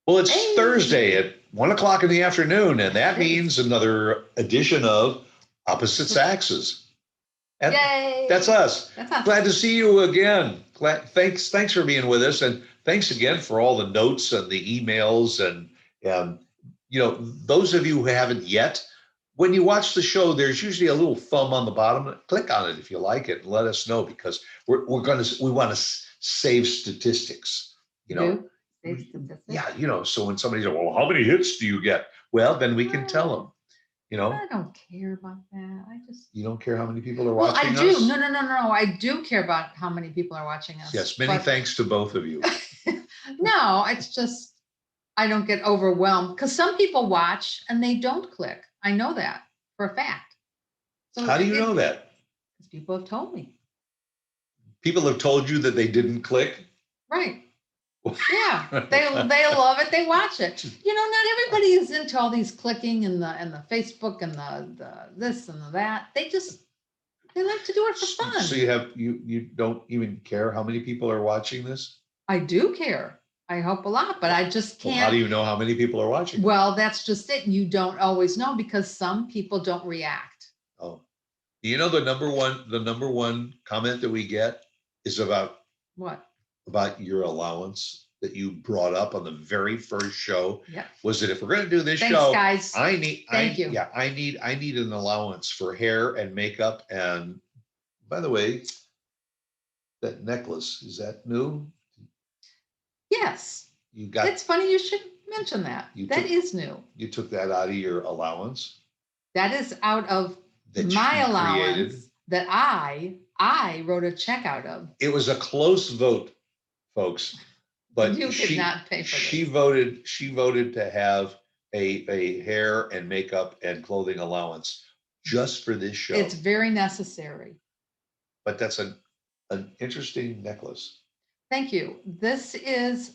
Well, it's Thursday Hey, at 1 o'clock in the afternoon, and that it is. means another edition of Opposite Saxes. And that's Yay. us. That's us. Glad to see you again. Thanks for being with us, and thanks again for all the notes and the emails and those of you who haven't yet. When you watch the show, there's usually a little thumb on the bottom. Click on it if you like it, and let us know because we want to save statistics. You know, Do save statistics. yeah, so when somebody says, well, how many hits do you get? Well, then we can tell Uh, them, you know, I don't care about that. I just, you don't care how many people are well, I watching do. us. No, no, no, no. I do care about how many people are watching us. Yes, many But thanks to both of you. no, it's just, I don't get overwhelmed because some people watch and they don't click. I know that for a fact. So How do you know that? because people have told me. People have told you that they didn't click? Right. Yeah, they love it. They watch it. Not everybody is into all these clicking and the Facebook and the this and the that. They like to do it for fun. So you don't even care how many people are watching this? I do care. I hope a lot, but I just Well, how do can't. you know how many people are watching? Well, that's just it. You don't always know because some people don't react. Oh, the number one comment that we get is What? about your allowance that you brought up on the very first show. Yep. Was that if we're going to do this Thanks, show, guys. Thank you. Yeah, I need an allowance for hair and makeup. And by the way, that necklace, is that new? Yes. You got It's funny you should mention that. That is new. You took that out of your allowance That is out of that my she allowance created. that I wrote a check out of. It was a close vote, folks, but You did not pay for she this. voted to have a hair and makeup and clothing allowance just for this show. It's very necessary. But that's an interesting necklace. Thank you. This is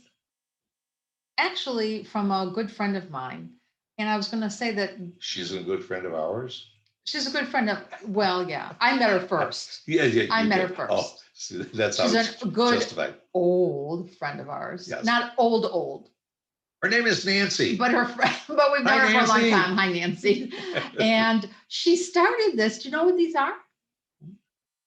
actually from a good friend of mine. And I was going to say that She's a good friend of ours. she's a good friend of, well, yeah, I met her first. Yeah, I you met her did. first. Oh, see, that's She's how it's a good justified. old friend of ours. Yes. Not old, Her name is Nancy. but her friend, but we've known Hi, her for a long Nancy. time. Hi, Nancy. And she started this. Do you know what these are?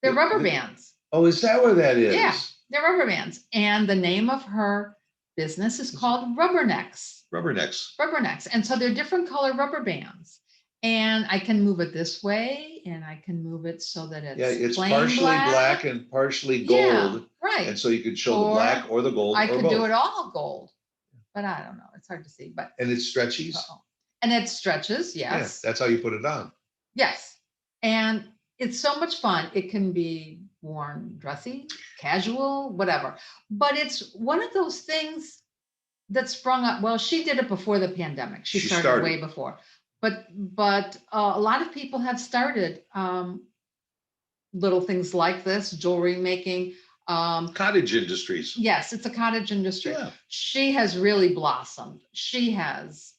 They're rubber bands. Oh, is that what that is? Yeah, they're rubber bands. And the name of her business is called Rubbernecks. Rubbernecks. Rubbernecks. And so they're different color rubber bands. And I can move it this way and I can move it so that it's plain partially black and partially gold. Yeah, right. And so you could show the Or black or the gold I or could both. do it all gold, but I don't know. It's hard to see. But And it stretches. And it stretches, Yeah, yes. that's how you put it on. Yes. And it's so much fun. It can be worn dressy, casual, whatever. But it's one of those things that sprung up. Well, she did it before the pandemic. She started way before. But a lot of people have started little things like this, jewelry making. Cottage industries. Yes, it's a cottage industry. Yeah. She has really blossomed. She has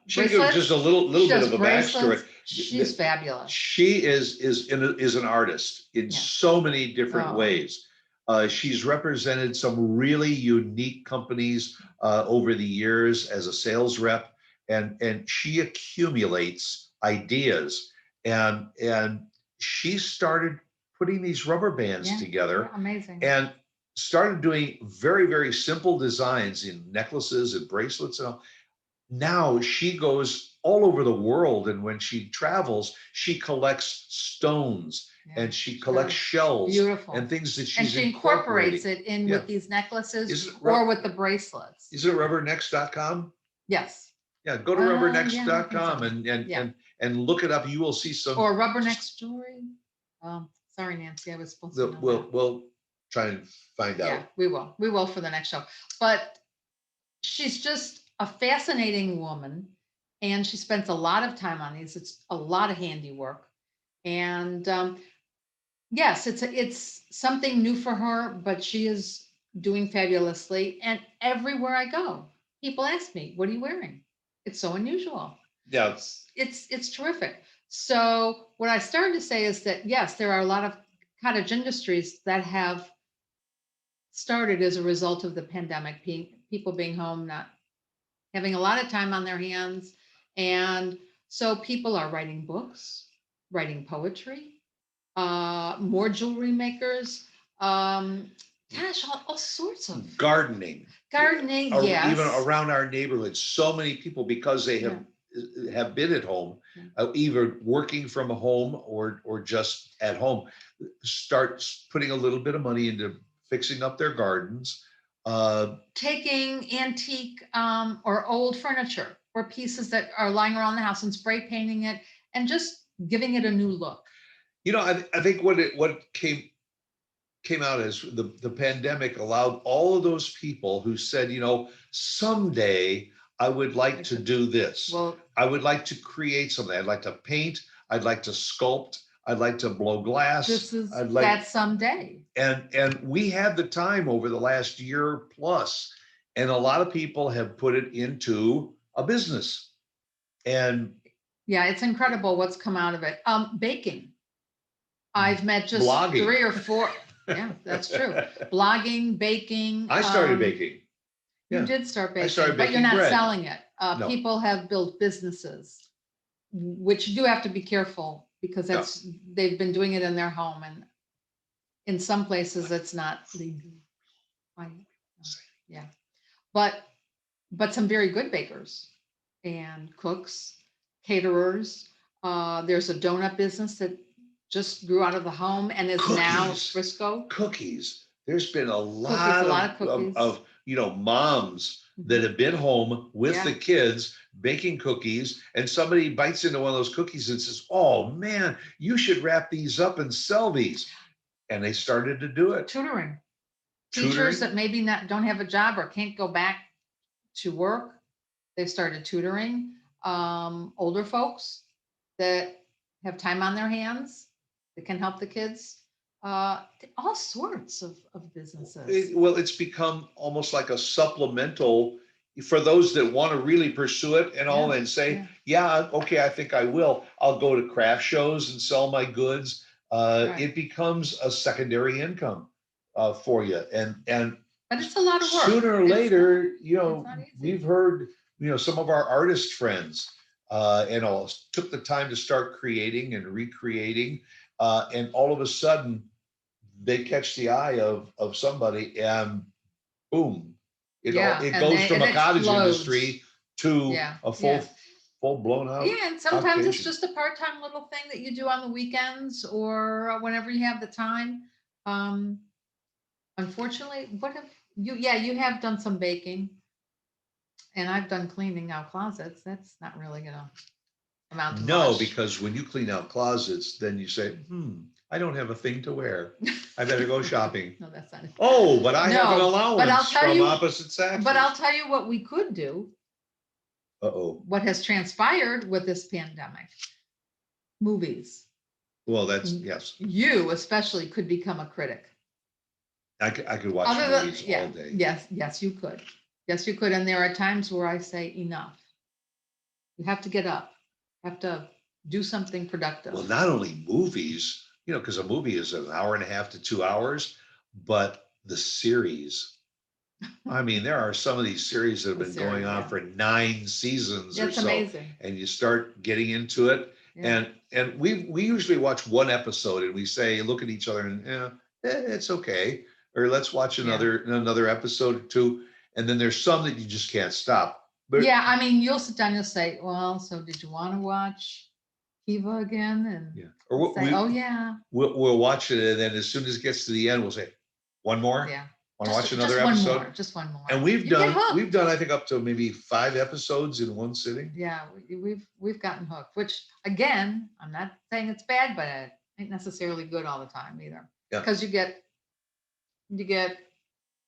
She gives just a little bit of a backstory. She's fabulous. She is an artist in so many different ways. She's represented some really unique companies over the years as a sales rep, and she accumulates ideas, and she started putting these rubber bands together. Amazing. And started doing very, very simple designs in necklaces and bracelets and all. Now she goes all over the world, and when she travels, she collects stones and she collects shells. Beautiful. And things that and she incorporates it in with these necklaces or with the bracelets. Is it rubbernecks.com? Yes. Yeah, go to rubbernecks.com and look it up. You will see some. Or rubbernecks jewelry. Sorry, Nancy, I was supposed to know we'll try and find out. Yeah, we will. We will for the next show. But she's just a fascinating woman, and she spends a lot of time on these. It's a lot of handiwork, and yes, it's something new for her, but she is doing fabulously. And everywhere I go, people ask me, "What are you wearing?" It's so unusual. Yeah, it's terrific. So what I started to say is that yes, there are a lot of cottage industries that have started as a result of the pandemic. people being home, not having a lot of time on their hands. And so people are writing books, writing poetry, more jewelry makers, gosh, all sorts of Gardening, gardening. or even Yes. around our neighborhood, so many people, because they have been at home, either working from home or just at home, start putting a little bit of money into fixing up their gardens. Taking antique or old furniture or pieces that are lying around the house and spray painting it and just giving it a new look. I think what came out as the pandemic allowed all of those people who said, someday I would like to do this. Well, I would like to create something. I'd like to paint. I'd like to sculpt. I'd like to blow glass. this is I'd like that someday. and we had the time over the last year plus, and a lot of people have put it into a business. And Yeah, it's incredible what's come out of it. Baking. I've met just blogging. 3 or 4. Yeah, that's true. Blogging, baking. I started baking. You did start baking, started but you're baking not bread. selling it. No. People have built businesses, which you do have to be careful because they've been doing it in their home, and in some places it's not legal. Yeah, but some very good bakers and cooks, caterers. There's a donut business that just grew out of the home and is now Cookies. Frisco. Cookies. There's been a Cookies, lot of cookies. of moms that have been home with the kids baking cookies, and somebody bites into one of those cookies and says, "Oh man, you should wrap these up and sell these." And they started to do it. Tutoring. Teachers that maybe don't have a job or can't go back to work, they've started tutoring. Older folks that have time on their hands that can help the kids. All sorts of businesses. It's become almost like a supplemental for those that want to really pursue it and all, and say, okay, I think I will. I'll go to craft shows and sell my goods. It becomes a secondary income for you. But it's a lot of work. Sooner or later, we've heard, some of our artist friends, took the time to start creating and recreating. And all of a sudden, they catch the eye of somebody, and boom, it goes from a cottage industry to a full blown out. Yeah, and sometimes it's just a part-time little thing that you do on the weekends or whenever you have the time. Unfortunately, what have you? Yeah, you have done some baking, and I've done cleaning out closets. That's not really gonna amount to much. Because when you clean out closets, then you say, I don't have a thing to wear. I better go shopping. No, that's not it. Oh, but I have an allowance from opposite Saxes. But I'll tell you what we could do. What has transpired with this pandemic? Movies. Well, that's, yes. You especially could become a critic. I could watch movies all day. Yes, you could. Yes, you could. And there are times where I say, enough. You have to get up. You have to do something productive. Well, not only movies, because a movie is an hour and a half to 2 hours, but the series. I mean, there are some of these series that have been going on for 9 seasons or so. Amazing. And you start getting into it. Yeah. And we usually watch one episode and we say, look at each other and it's okay. Or let's watch another episode or two. And then there's some that you just can't stop. But I mean, you'll sit down and you'll say, well, so did you want to watch Kiva again? And or say, we'll watch it, and then as soon as it gets to the end, we'll say, one more. Want to watch another episode? Just one more. And we've done I think up to maybe 5 episodes in one sitting. Yeah, we've gotten hooked. Which again, I'm not saying it's bad, but it ain't necessarily good all the time either. Because you get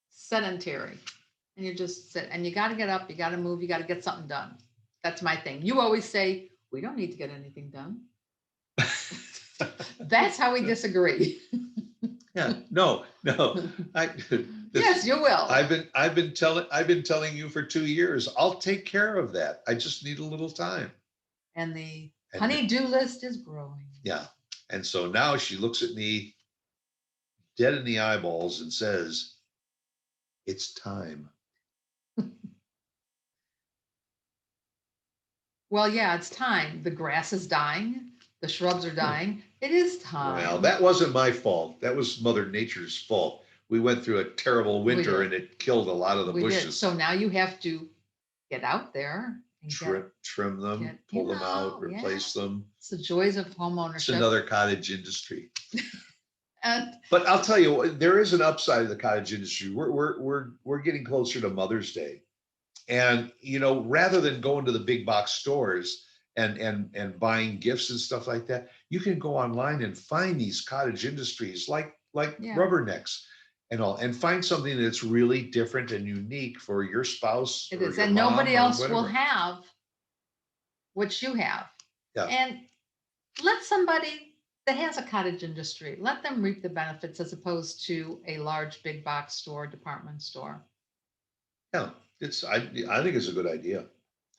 sedentary. And you just sit, and you got to get up, you got to move, you got to get something done. That's my thing. You always say, we don't need to get anything done. That's how we disagree. No. Yes, you will. I've been telling you for 2 years, I'll take care of that. I just need a little time. And the honey-do list is growing. Yeah. And so now she looks at me dead in the eyeballs and says, it's time. Well, yeah, it's time. The grass is dying. The shrubs are dying. It is Well, time. that wasn't my fault. That was Mother Nature's fault. We went through a terrible We winter did. and it killed a lot of the We did. So bushes. now you have to get out there and Trim them, get, pull them out, yeah. replace them. It's the joys of home It's ownership. another cottage industry. And But I'll tell you, there is an upside of the cottage industry. We're getting closer to Mother's Day. And rather than going to the big box stores and buying gifts and stuff like that, you can go online and find these cottage industries like yeah, rubbernecks and all, and find something that's really different and unique for your spouse it or is. your And mom nobody or else will whatever. have what you have. Yeah. And let somebody that has a cottage industry, let them reap the benefits as opposed to a large big box store, department store. Yeah. I think it's a good idea.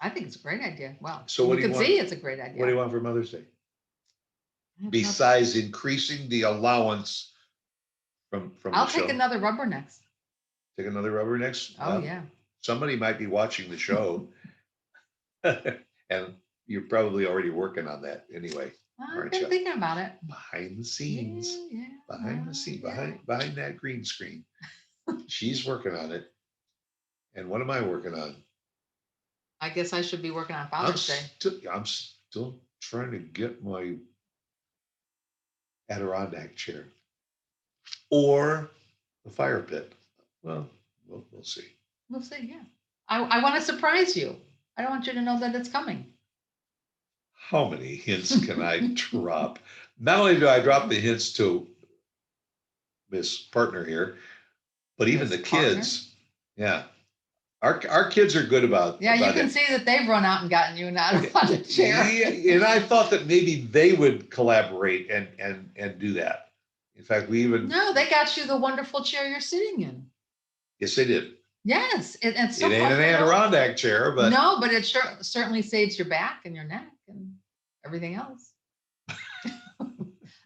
I think it's a great idea. Well, So what you do you can want? see it's a great What do idea. you want for Mother's Day? I have no- Besides increasing the allowance from I'll the take show? another rubbernecks. Take another rubbernecks? Oh, yeah. Somebody might be watching the show. And you're probably already working on that anyway, I've aren't been you? thinking about it. Behind the scenes, Yeah, behind the scene, yeah. behind that green screen. She's working on it. And what am I working on? I guess I should be working on I'm Father's Day. still trying to get my Adirondack chair or the fire pit. Well, we'll see. We'll see. Yeah. I want to surprise you. I don't want you to know that it's coming. How many hints can I drop? Not only do I drop the hints to Miss Partner here, but even Miss the Partner? kids. Yeah. Our kids are good about Yeah, you can it. see that they've run out and gotten you an Adirondack chair. Yeah, and I thought that maybe they would collaborate and do that. In fact, we even No, they got you the wonderful chair you're sitting in. yes, they did. Yes, it's so It ain't an comfortable. Adirondack chair, but No, but it certainly saves your back and your neck and everything else.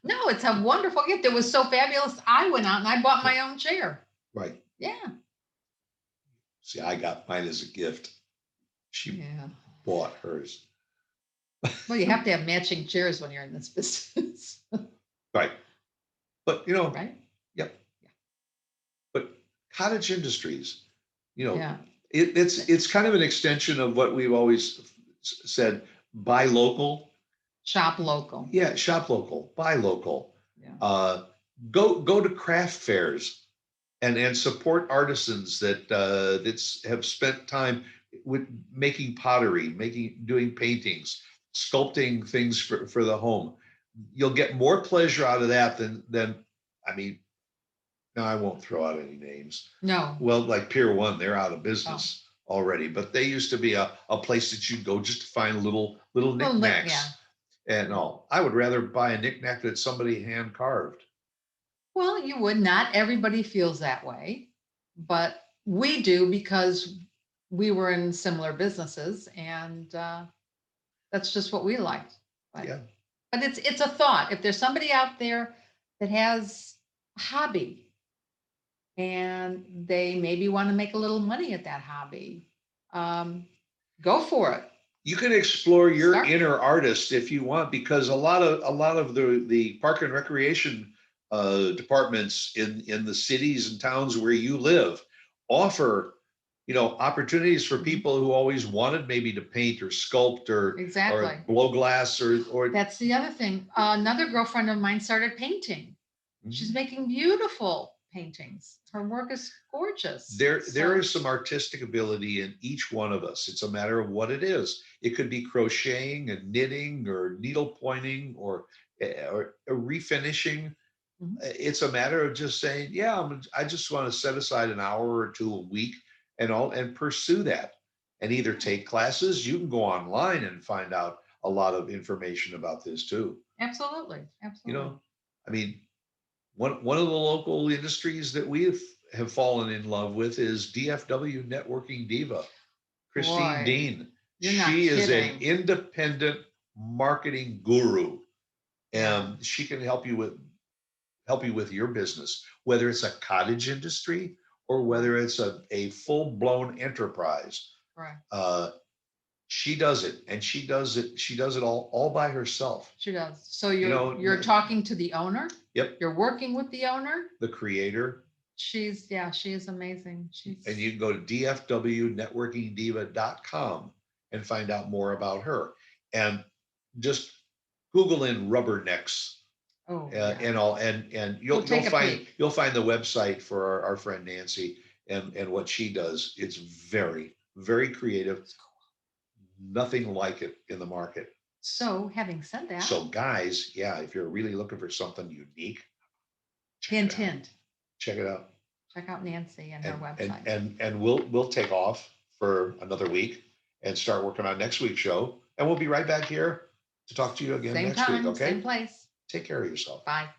No, it's a wonderful gift. It was so fabulous. I went out and I bought my own chair. right. Yeah. See, I got mine as a gift. She Yeah. bought hers. Well, you have to have matching chairs when you're in this business. Right. But Right? yep. But cottage industries, Yeah. it's kind of an extension of what we've always said, buy local. Shop local. Yeah, shop local, buy local. Yeah. Go to craft fairs and support artisans that have spent time with making pottery, doing paintings, sculpting things for the home. You'll get more pleasure out of that than I mean, no, I won't throw out any names. No. Well, like Pier 1, they're out of business already, but they used to be a place that you'd go just to find little knickknacks. Yeah. And all. I would rather buy a knickknack that somebody hand carved. Well, you would not. Everybody feels that way, but we do because we were in similar businesses, and that's just what we liked. But, Yeah. but it's a thought. If there's somebody out there that has a hobby and they maybe want to make a little money at that hobby, go for it. You can explore your Start. inner artist if you want, because a lot of the park and recreation departments in the cities and towns where you live offer opportunities for people who always wanted maybe to paint or sculpt or Exactly. blow glass or That's the other thing. Another girlfriend of mine started painting. She's making beautiful paintings. Her work is gorgeous. There is some artistic ability in each one of us. It's a matter of what it is. It could be crocheting and knitting or needle pointing or refinishing. Mhm. It's a matter of just saying, yeah, I just want to set aside an hour or two a week and pursue that and either take classes. You can go online and find out a lot of information about this too. Absolutely. Absolutely. I mean, one of the local industries that we have fallen in love with is DFW Networking Diva, Christine Boy, Dean. you're not She is an kidding. independent marketing guru, and Yeah. she can help you with your business, whether it's a cottage industry or whether it's a full-blown enterprise. Correct. She does it, and she does it all by herself. She does. So You know, you're talking to the owner? Yep, You're working with the owner? the creator. She is amazing. And you can go to dfwnetworkingdiva.com and find out more about her. And just Google in rubbernecks Oh, yeah. and you'll take a find peek. you'll find the website for our friend Nancy and what she does. It's very, very creative. Nothing like it in the market. So having said that, So guys, yeah, if you're really looking for something unique, hint, hint, check it out. check out Nancy and her website. And we'll take off for another week and start working on next week's show. And we'll be right back here to talk to you again Same next week. time, Okay. same place. Take care of yourself. Bye.